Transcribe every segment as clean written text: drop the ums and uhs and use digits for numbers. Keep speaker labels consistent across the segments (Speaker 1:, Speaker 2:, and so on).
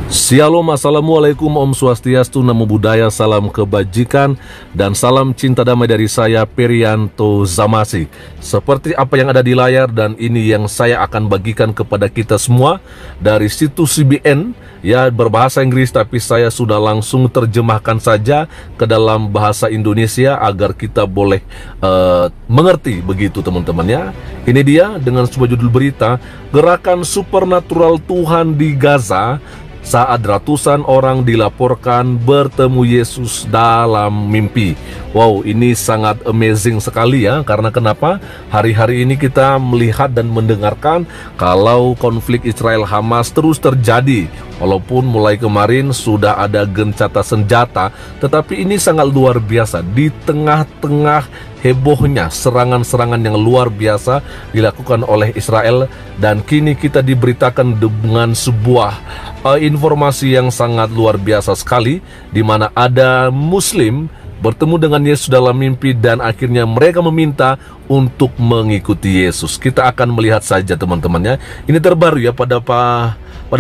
Speaker 1: Shalom, Assalamualaikum, Om Swastiastu, Namo Buddhaya, salam kebajikan, dan salam cinta damai dari saya, Perianto Zamasi. Seperti apa yang ada di layar, dan ini yang saya akan bagikan kepada kita semua dari situs CBN, ya berbahasa Inggris, tapi saya sudah langsung terjemahkan saja ke dalam bahasa Indonesia agar kita boleh mengerti begitu teman-teman ya. Ini dia dengan sebuah judul berita, Gerakan Supernatural Tuhan di Gaza saat ratusan orang dilaporkan bertemu Yesus dalam mimpi. Wow, ini sangat amazing sekali ya. Karena kenapa? Hari-hari ini kita melihat dan mendengarkan kalau konflik Israel-Hamas terus terjadi. Walaupun mulai kemarin sudah ada gencatan senjata, tetapi ini sangat luar biasa. Di tengah-tengah hebohnya serangan-serangan yang luar biasa dilakukan oleh Israel, dan kini kita diberitakan dengan sebuah informasi yang sangat luar biasa sekali, di mana ada Muslim bertemu dengan Yesus dalam mimpi dan akhirnya mereka meminta untuk mengikuti Yesus. Kita akan melihat saja teman-temannya. Ini terbaru ya pada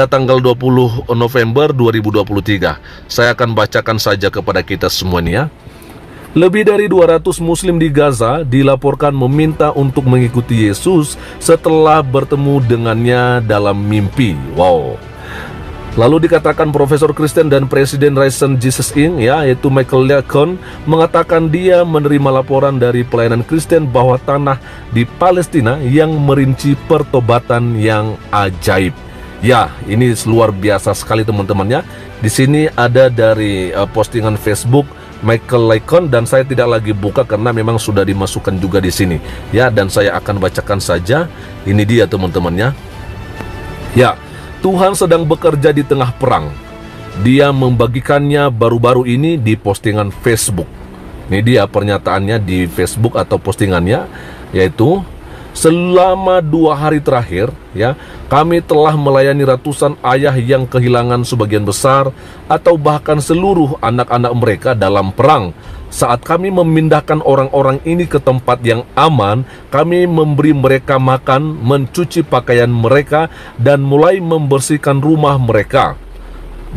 Speaker 1: tanggal 20 November 2023. Saya akan bacakan saja kepada kita semua nih ya. Lebih dari 200 Muslim di Gaza dilaporkan meminta untuk mengikuti Yesus setelah bertemu dengannya dalam mimpi. Wow. Lalu dikatakan Profesor Kristen dan Presiden Risen Jesus Inc. ya, yaitu Michael Lecon, mengatakan dia menerima laporan dari pelayanan Kristen bahwa tanah di Palestina yang merinci pertobatan yang ajaib. Ya, ini luar biasa sekali teman-teman ya. Di sini ada dari postingan Facebook Michael Lecon, dan saya tidak lagi buka karena memang sudah dimasukkan juga di sini ya, dan saya akan bacakan saja. Ini dia teman-teman ya. Tuhan sedang bekerja di tengah perang. Dia membagikannya baru-baru ini di postingan Facebook. Ini dia pernyataannya di Facebook atau postingannya, yaitu selama 2 hari terakhir ya, kami telah melayani ratusan ayah yang kehilangan sebagian besar atau bahkan seluruh anak-anak mereka dalam perang. Saat kami memindahkan orang-orang ini ke tempat yang aman, kami memberi mereka makan, mencuci pakaian mereka, dan mulai membersihkan rumah mereka.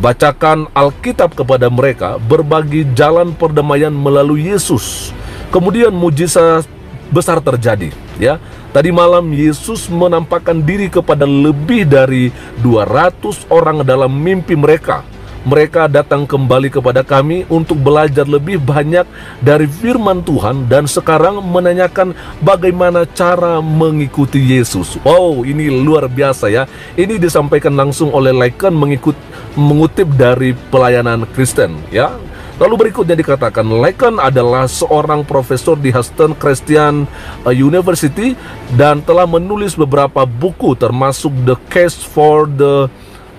Speaker 1: Bacakan Alkitab kepada mereka, berbagi jalan perdamaian melalui Yesus. Kemudian mujizat besar terjadi ya. Tadi malam Yesus menampakkan diri kepada lebih dari 200 orang dalam mimpi mereka. Mereka datang kembali kepada kami untuk belajar lebih banyak dari firman Tuhan dan sekarang menanyakan bagaimana cara mengikuti Yesus. Wow, ini luar biasa ya. Ini disampaikan langsung oleh Lecon mengutip dari pelayanan Kristen ya. Lalu berikutnya dikatakan Lecon adalah seorang profesor di Houston Christian University dan telah menulis beberapa buku termasuk The Case for the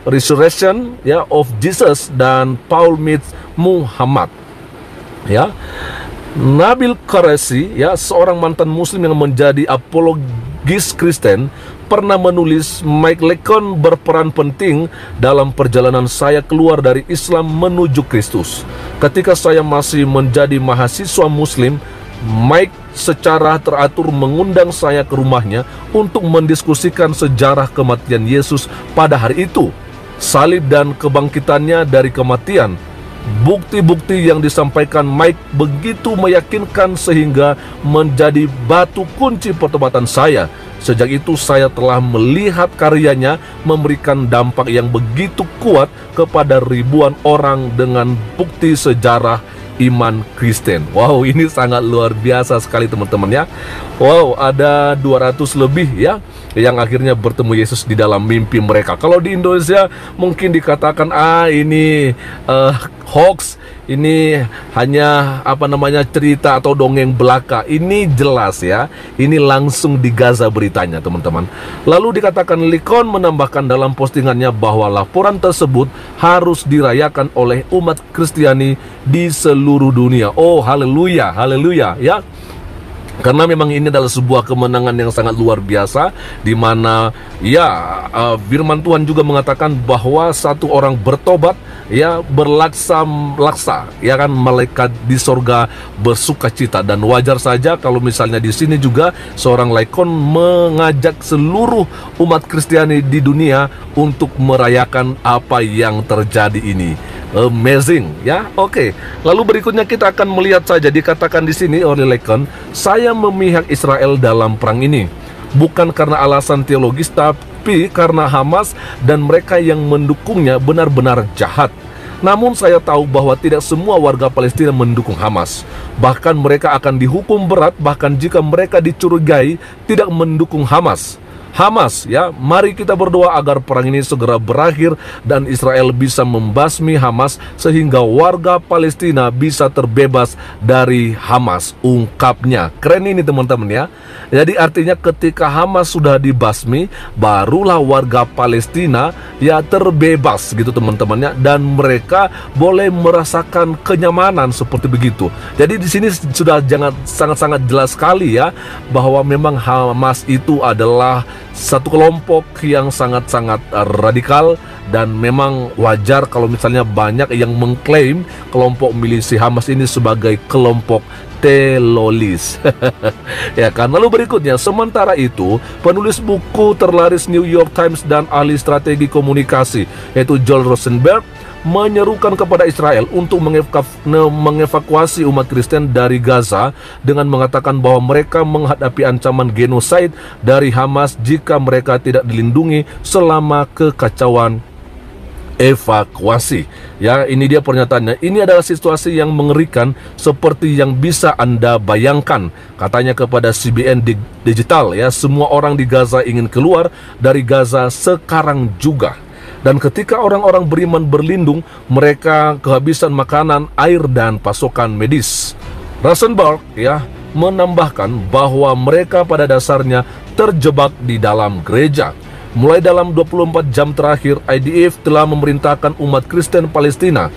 Speaker 1: Resurrection ya of Jesus dan Paul Meets Muhammad ya. Nabil Qureshi ya, seorang mantan muslim yang menjadi apologis Kristen, pernah menulis, Mike Lecon berperan penting dalam perjalanan saya keluar dari Islam menuju Kristus. Ketika saya masih menjadi mahasiswa muslim, Mike secara teratur mengundang saya ke rumahnya untuk mendiskusikan sejarah kematian Yesus pada hari itu, salib dan kebangkitannya dari kematian. Bukti-bukti yang disampaikan Mike begitu meyakinkan sehingga menjadi batu kunci pertobatan saya. Sejak itu saya telah melihat karyanya memberikan dampak yang begitu kuat kepada ribuan orang dengan bukti sejarah iman Kristen. Wow, ini sangat luar biasa sekali teman-teman ya. Wow, ada 200 lebih ya yang akhirnya bertemu Yesus di dalam mimpi mereka. Kalau di Indonesia mungkin dikatakan ini hoax, ini hanya cerita atau dongeng belaka. Ini jelas ya, ini langsung di Gaza beritanya teman-teman. Lalu dikatakan Lecon menambahkan dalam postingannya bahwa laporan tersebut harus dirayakan oleh umat Kristiani di seluruh dunia. Oh, haleluya, haleluya ya. Karena memang ini adalah sebuah kemenangan yang sangat luar biasa, di mana firman Tuhan juga mengatakan bahwa satu orang bertobat, berlaksa-laksa, kan, malaikat di sorga bersuka cita. Dan wajar saja kalau misalnya di sini juga seorang laikon mengajak seluruh umat Kristiani di dunia untuk merayakan apa yang terjadi ini. Amazing, ya. Oke. Lalu berikutnya kita akan melihat saja, dikatakan di sini oleh Laikon, saya memihak Israel dalam perang ini, bukan karena alasan teologis, tapi karena Hamas dan mereka yang mendukungnya benar-benar jahat. Namun saya tahu bahwa tidak semua warga Palestina mendukung Hamas. Bahkan mereka akan dihukum berat, bahkan jika mereka dicurigai tidak mendukung Hamas. Mari kita berdoa agar perang ini segera berakhir dan Israel bisa membasmi Hamas sehingga warga Palestina bisa terbebas dari Hamas, ungkapnya. Keren ini teman-teman ya. Jadi artinya ketika Hamas sudah dibasmi, barulah warga Palestina terbebas gitu teman-temannya, dan mereka boleh merasakan kenyamanan seperti begitu. Jadi di sini sudah sangat-sangat jelas sekali ya bahwa memang Hamas itu adalah satu kelompok yang sangat-sangat radikal, dan memang wajar kalau misalnya banyak yang mengklaim kelompok milisi Hamas ini sebagai kelompok teroris. Ya kan. Lalu berikutnya, sementara itu penulis buku terlaris New York Times dan ahli strategi komunikasi yaitu Joel Rosenberg menyerukan kepada Israel untuk mengevakuasi umat Kristen dari Gaza dengan mengatakan bahwa mereka menghadapi ancaman genosid dari Hamas jika mereka tidak dilindungi selama kekacauan evakuasi. Ya, ini dia pernyataannya. Ini adalah situasi yang mengerikan seperti yang bisa Anda bayangkan, katanya kepada CBN Digital. Ya, semua orang di Gaza ingin keluar dari Gaza sekarang juga. Dan ketika orang-orang beriman berlindung, mereka kehabisan makanan, air, dan pasokan medis. Rosenberg menambahkan bahwa mereka pada dasarnya terjebak di dalam gereja. Mulai dalam 24 jam terakhir, IDF telah memerintahkan umat Kristen Palestina,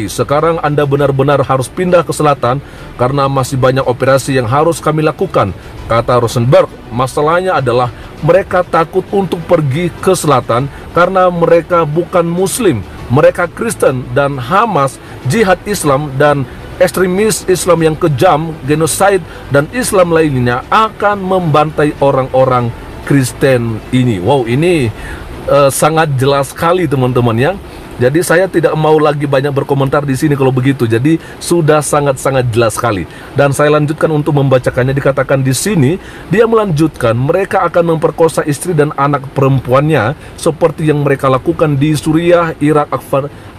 Speaker 1: sekarang Anda benar-benar harus pindah ke selatan karena masih banyak operasi yang harus kami lakukan, kata Rosenberg. Masalahnya adalah mereka takut untuk pergi ke selatan karena mereka bukan Muslim, mereka Kristen, dan Hamas, jihad Islam, dan ekstremis Islam yang kejam, genosid, dan Islam lainnya akan membantai orang-orang Kristen ini. Wow, ini sangat jelas sekali teman-teman ya. Jadi saya tidak mau lagi banyak berkomentar di sini kalau begitu. Jadi sudah sangat-sangat jelas sekali. Dan saya lanjutkan untuk membacakannya. Dikatakan di sini, dia melanjutkan, mereka akan memperkosa istri dan anak perempuannya seperti yang mereka lakukan di Suriah, Irak,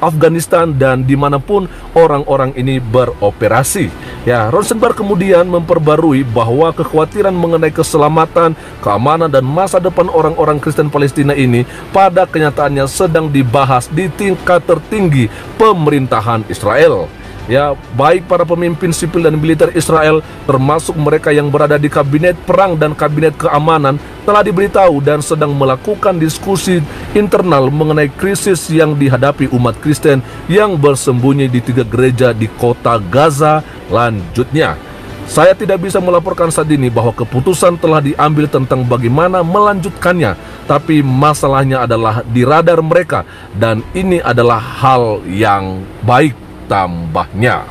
Speaker 1: Afghanistan, dan dimanapun orang-orang ini beroperasi. Ya, Rosenberg kemudian memperbarui bahwa kekhawatiran mengenai keselamatan, keamanan, dan masa depan orang-orang Kristen Palestina ini pada kenyataannya sedang dibahas di tingkat tertinggi pemerintahan Israel. Ya, baik para pemimpin sipil dan militer Israel, termasuk mereka yang berada di kabinet perang dan kabinet keamanan, telah diberitahu dan sedang melakukan diskusi internal mengenai krisis yang dihadapi umat Kristen yang bersembunyi di 3 gereja di kota Gaza. Lanjutnya, saya tidak bisa melaporkan saat ini bahwa keputusan telah diambil tentang bagaimana melanjutkannya, tapi masalahnya adalah di radar mereka, dan ini adalah hal yang baik, tambahnya.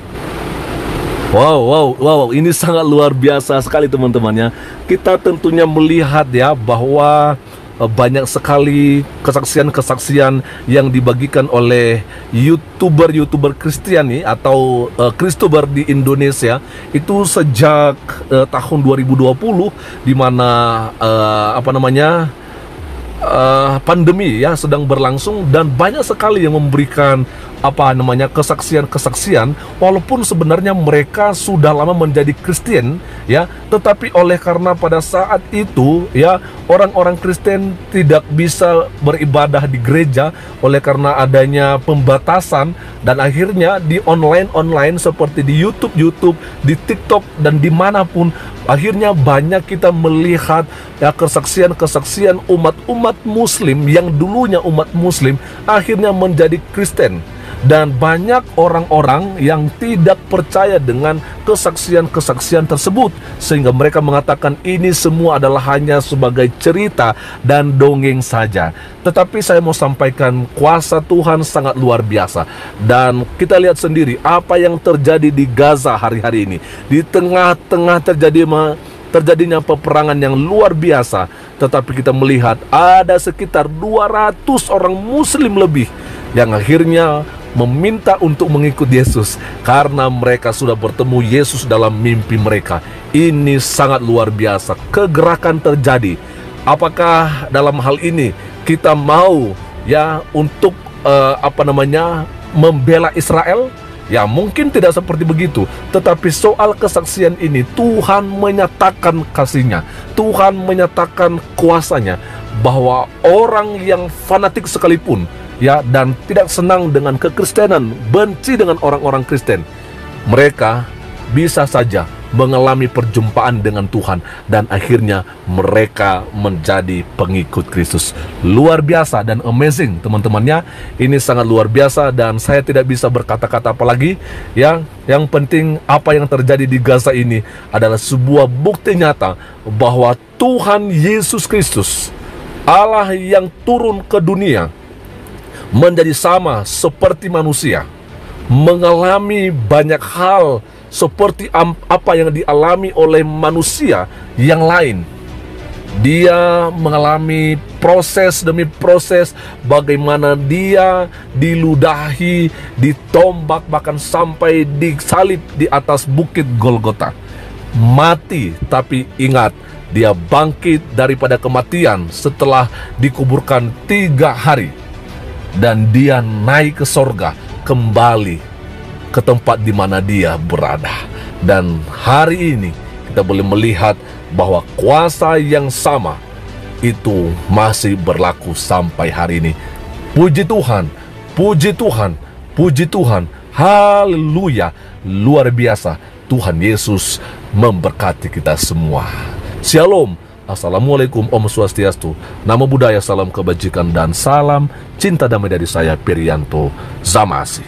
Speaker 1: Wow, ini sangat luar biasa sekali teman-temannya. Kita tentunya melihat ya bahwa banyak sekali kesaksian-kesaksian yang dibagikan oleh YouTuber Kristiani atau Kristober di Indonesia itu sejak tahun 2020, di mana pandemi ya sedang berlangsung, dan banyak sekali yang memberikan kesaksian-kesaksian walaupun sebenarnya mereka sudah lama menjadi Kristen ya, tetapi oleh karena pada saat itu ya orang-orang Kristen tidak bisa beribadah di gereja oleh karena adanya pembatasan, dan akhirnya di online seperti di YouTube, di TikTok, dan dimanapun akhirnya banyak kita melihat ya kesaksian-kesaksian umat Muslim yang dulunya umat Muslim akhirnya menjadi Kristen. Dan banyak orang-orang yang tidak percaya dengan kesaksian-kesaksian tersebut, sehingga mereka mengatakan ini semua adalah hanya sebagai cerita dan dongeng saja. Tetapi saya mau sampaikan, kuasa Tuhan sangat luar biasa. Dan kita lihat sendiri apa yang terjadi di Gaza hari-hari ini. Di tengah-tengah terjadinya peperangan yang luar biasa, tetapi kita melihat ada sekitar 200 orang Muslim lebih yang akhirnya meminta untuk mengikut Yesus karena mereka sudah bertemu Yesus dalam mimpi mereka. Ini sangat luar biasa. Kegerakan terjadi. Apakah dalam hal ini kita mau untuk membela Israel? Ya, mungkin tidak seperti begitu. Tetapi soal kesaksian ini, Tuhan menyatakan kasih-Nya, Tuhan menyatakan kuasa-Nya, bahwa orang yang fanatik sekalipun dan tidak senang dengan kekristenan, benci dengan orang-orang Kristen, mereka bisa saja mengalami perjumpaan dengan Tuhan dan akhirnya mereka menjadi pengikut Kristus. Luar biasa dan amazing, teman-temannya. Ini sangat luar biasa dan saya tidak bisa berkata-kata apa lagi. Yang penting apa yang terjadi di Gaza ini adalah sebuah bukti nyata bahwa Tuhan Yesus Kristus, Allah yang turun ke dunia, menjadi sama seperti manusia, mengalami banyak hal seperti apa yang dialami oleh manusia yang lain. Dia mengalami proses demi proses, bagaimana dia diludahi, ditombak, bahkan sampai disalib di atas bukit Golgota. Mati, tapi ingat, dia bangkit daripada kematian setelah dikuburkan 3 hari. Dan dia naik ke sorga, kembali ke tempat di mana dia berada. Dan hari ini kita boleh melihat bahwa kuasa yang sama itu masih berlaku sampai hari ini. Puji Tuhan, puji Tuhan, puji Tuhan. Haleluya, luar biasa. Tuhan Yesus memberkati kita semua. Shalom. Assalamualaikum, Om Swastiastu, Namo Buddhaya, salam kebajikan dan salam cinta damai dari saya, Perianto Zamasi.